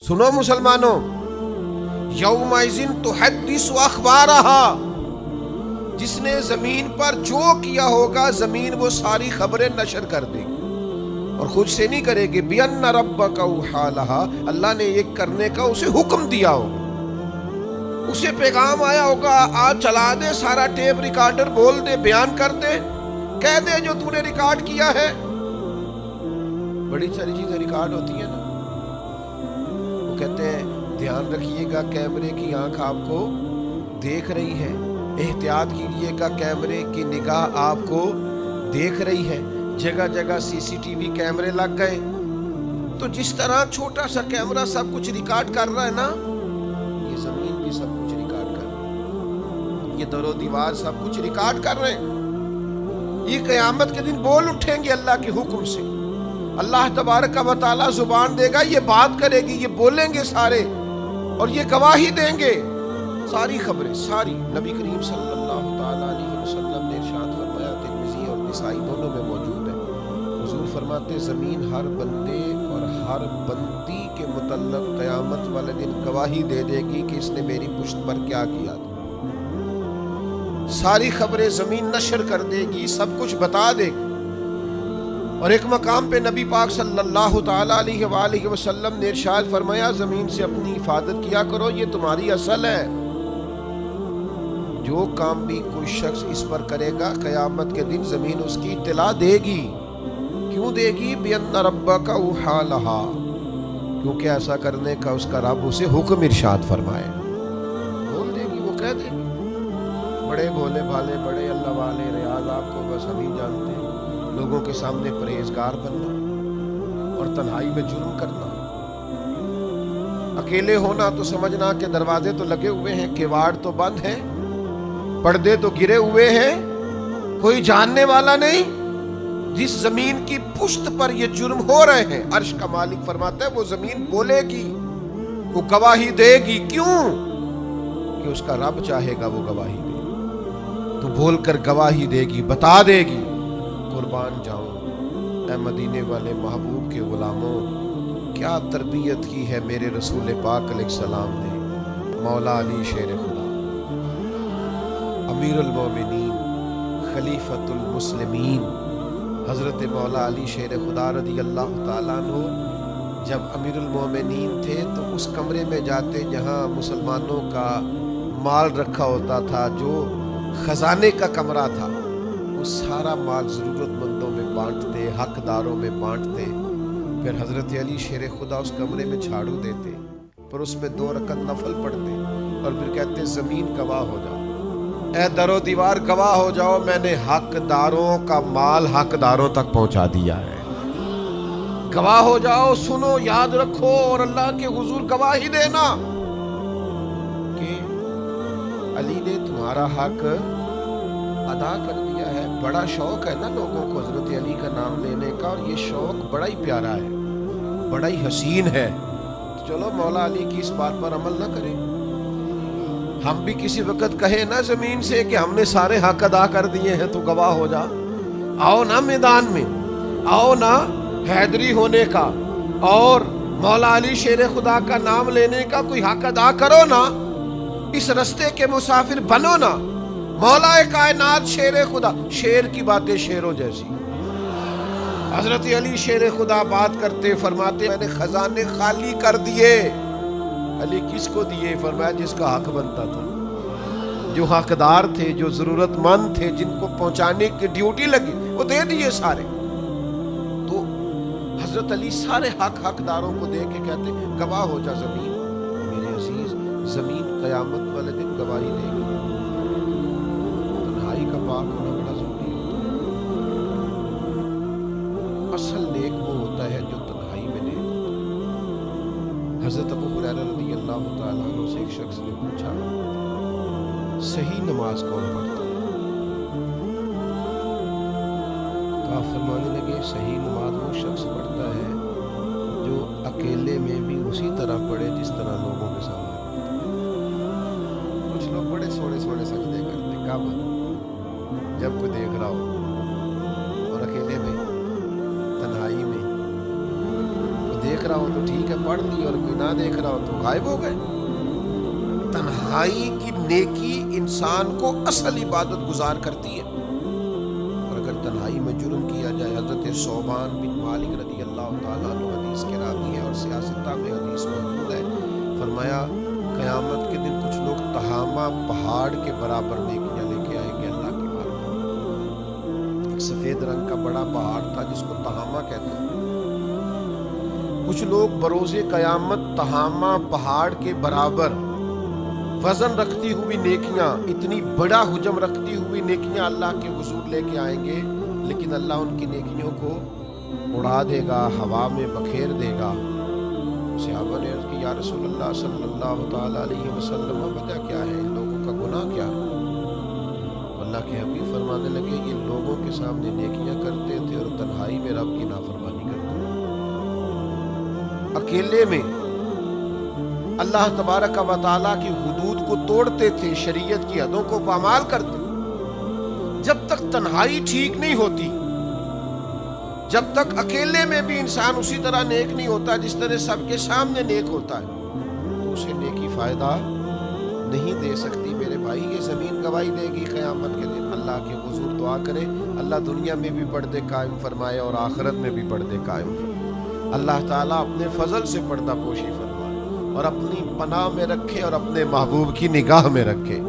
سنو مسلمانوں، یومئذ تحدث اخبارہا، جس نے زمین پر جو کیا ہوگا زمین وہ ساری خبریں نشر کر دے گی، اور خود سے نہیں کرے گی۔ بِأَنَّ رَبَّكَ أَوْحَىٰ لَهَا، اللہ نے یہ کرنے کا اسے حکم دیا ہوگا، اسے پیغام آیا ہوگا، آج چلا دے سارا ٹیپ ریکارڈر، بول دے، بیان کر دے، کہہ دے جو تو نے ریکارڈ کیا ہے۔ بڑی ساری چیزیں ریکارڈ ہوتی ہیں نا، وہ کہتے ہیں دھیان رکھیے گا کیمرے کی آنکھ آپ کو دیکھ رہی ہے، احتیاط کیجیے گا کیمرے کی نگاہ آپ کو دیکھ رہی ہے۔ جگہ جگہ سی سی ٹی وی کیمرے لگ گئے، تو جس طرح چھوٹا سا کیمرہ سب کچھ ریکارڈ کر رہا ہے نا، یہ زمین بھی سب کچھ ریکارڈ کر رہی ہے، یہ در و دیوار سب کچھ ریکارڈ کر رہے ہیں۔ یہ قیامت کے دن بول اٹھیں گے اللہ کے حکم سے، اللہ تبارک و تعالیٰ زبان دے گا، یہ بات کرے گی، یہ بولیں گے سارے، اور یہ گواہی دیں گے، ساری خبریں ساری۔ نبی کریم صلی اللہ تعالیٰ علیہ وسلم نے ارشاد فرمایا، ترمذی اور نسائی دونوں میں موجود ہے، حضور فرماتے زمین ہر بندے اور ہر بندی کے متعلق قیامت والے دن گواہی دے دے گی کہ اس نے میری پشت پر کیا کیا تھا۔ ساری خبریں زمین نشر کر دے گی، سب کچھ بتا دے گی۔ اور ایک مقام پہ نبی پاک صلی اللہ تعالیٰ علیہ وآلہ وسلم نے ارشاد فرمایا، زمین سے اپنی حفاظت کیا کرو، یہ تمہاری اصل ہے۔ جو کام بھی کوئی شخص اس پر کرے گا قیامت کے دن زمین اس کی اطلاع دے گی۔ کیوں دے گی؟ بِأَنَّ رَبَّكَ أَوْحَىٰ لَهَا، کیونکہ ایسا کرنے کا اس کا رب اسے حکم ارشاد فرمائے۔ بول دے گی، وہ کہہ دے گی۔ بڑے بھولے بھالے، بڑے اللہ والے ریاض آپ کو بس ہم ہی جانتے ہیں، لوگوں کے سامنے پرہیزگار بننا اور تنہائی میں جرم کرنا، اکیلے ہونا تو سمجھنا کہ دروازے تو لگے ہوئے ہیں، کیواڑ تو بند ہیں، پردے تو گرے ہوئے ہیں، کوئی جاننے والا نہیں۔ جس زمین کی پشت پر یہ جرم ہو رہے ہیں، عرش کا مالک فرماتا ہے وہ زمین بولے گی، وہ گواہی دے گی۔ کیوں؟ کہ اس کا رب چاہے گا وہ گواہی دے، تو بول کر گواہی دے گی، بتا دے گی۔ قربان جاؤں اے مدینے والے محبوب کے غلاموں، کیا تربیت کی ہے میرے رسول پاک علیہ السلام نے۔ مولا علی شیر خدا، امیر المومنین، خلیفۃ المسلمین، حضرت مولا علی شیر خدا رضی اللہ تعالیٰ عنہ جب امیر المومنین تھے تو اس کمرے میں جاتے جہاں مسلمانوں کا مال رکھا ہوتا تھا، جو خزانے کا کمرہ تھا، وہ سارا مال ضرورت مندوں میں بانٹتے، حقداروں میں بانٹتے۔ پھر حضرت علی شیر خدا اس کمرے میں جھاڑو دیتے، پھر اس میں 2 رکعت نفل پڑھتے، اور پھر کہتے زمین گواہ ہو جاؤ، اے در و دیوار گواہ ہو جاؤ، میں نے حقداروں کا مال حقداروں تک پہنچا دیا ہے۔ گواہ ہو جاؤ، سنو، یاد رکھو، اور اللہ کے حضور گواہی دینا کہ علی نے تمہارا حق ادا کر دیا ہے۔ بڑا شوق ہے نا لوگوں کو حضرت علی کا نام لینے کا، اور یہ شوق بڑا ہی پیارا ہے، بڑا ہی حسین ہے۔ چلو مولا علی کی اس بات پر عمل نہ کریں، ہم بھی کسی وقت کہیں نا زمین سے کہ ہم نے سارے حق ادا کر دیے ہیں، تو گواہ ہو جا۔ آؤ نا میدان میں، آؤ نا حیدری ہونے کا اور مولا علی شیر خدا کا نام لینے کا کوئی حق ادا کرو نا، اس رستے کے مسافر بنو نا۔ مولا کائنات شیر خدا، شیر کی باتیں شیروں جیسی۔ حضرت علی شیر خدا بات کرتے فرماتے میں نے خزانے خالی کر دیے۔ علی کس کو دیے؟ فرمایا جس کا حق بنتا تھا، جو حقدار تھے، جو ضرورت مند تھے، جن کو پہنچانے کی ڈیوٹی لگی، وہ دے دیے سارے۔ تو حضرت علی سارے حقداروں کو دے کے کہتے گواہ ہو جا زمین۔ میرے عزیز، زمین قیامت والے دن گواہی دے گی۔ تنہائی کا پاک ہونا بڑا ضروری ہوتا ہے۔ اصل نیک وہ ہوتا ہے جو تنہائی میں نیک ہوتا ہے۔ حضرت ابو ہریرہ رضی اللہ تعالیٰ عنہ سے ایک شخص نے پوچھا صحیح نماز کون پڑھتا ہے؟ تو آپ فرمانے لگے صحیح نماز وہ شخص پڑھتا ہے جو اکیلے میں بھی اسی طرح پڑھے جس طرح لوگوں کے سامنے پڑھتا ہے۔ کچھ لوگ بڑے سونے سونے سجدے کرتے، کب؟ جب کوئی دیکھ رہا ہو، اور اکیلے میں، تنہائی میں، وہ دیکھ دیکھ رہا ہوں تو ٹھیک ہے پڑھ لی، اور کوئی نہ دیکھ رہا ہو تو غائب ہو گئے۔ تنہائی کی نیکی انسان کو اصل عبادت گزار کرتی ہے۔ اور اگر تنہائی میں جرم کیا جائے، حضرت صوبان بن مالک رضی اللہ تعالیٰ عنہ حدیث کے راوی ہیں اور سیاستہ میں حدیث موجود ہے، فرمایا قیامت کے دن کچھ لوگ تہامہ پہاڑ کے برابر نیکیاں لے کے آئیں گے اللہ کی بارگاہ۔ ایک سفید رنگ کا بڑا پہاڑ تھا جس کو تہامہ کہتے ہیں۔ کچھ لوگ بروز قیامت تہامہ پہاڑ کے برابر وزن رکھتی ہوئی نیکیاں، اتنی بڑا حجم رکھتی ہوئی نیکیاں اللہ کے حضور لے کے آئیں گے، لیکن اللہ ان کی نیکیوں کو اڑا دے گا، ہوا میں بکھیر دے گا۔ صحابہ نے عرض کی یا رسول اللہ صلی اللہ تعالیٰ علیہ وسلم، وجہ کیا ہے، ان لوگوں کا گناہ کیا ہے؟ اللہ کے حبیب فرمانے لگے یہ لوگوں کے سامنے نیکیاں کرتے تھے اور تنہائی میں رب کی نافرمانی کرتے تھے۔ اکیلے میں اللہ تبارک و تعالیٰ کی حدود کو توڑتے تھے، شریعت کی حدوں کو پامال کرتے۔ جب تک تنہائی ٹھیک نہیں ہوتی، جب تک اکیلے میں بھی انسان اسی طرح نیک نہیں ہوتا جس طرح سب کے سامنے نیک ہوتا ہے، تو اسے نیکی فائدہ نہیں دے سکتی۔ میرے بھائی یہ زمین گواہی دے گی قیامت کے دن۔ اللہ کے حضور دعا کرے اللہ دنیا میں بھی پردے قائم فرمائے اور آخرت میں بھی پردے قائم فرمائے۔ اللہ تعالیٰ اپنے فضل سے پردہ پوشی فرمائے اور اپنی پناہ میں رکھے اور اپنے محبوب کی نگاہ میں رکھے۔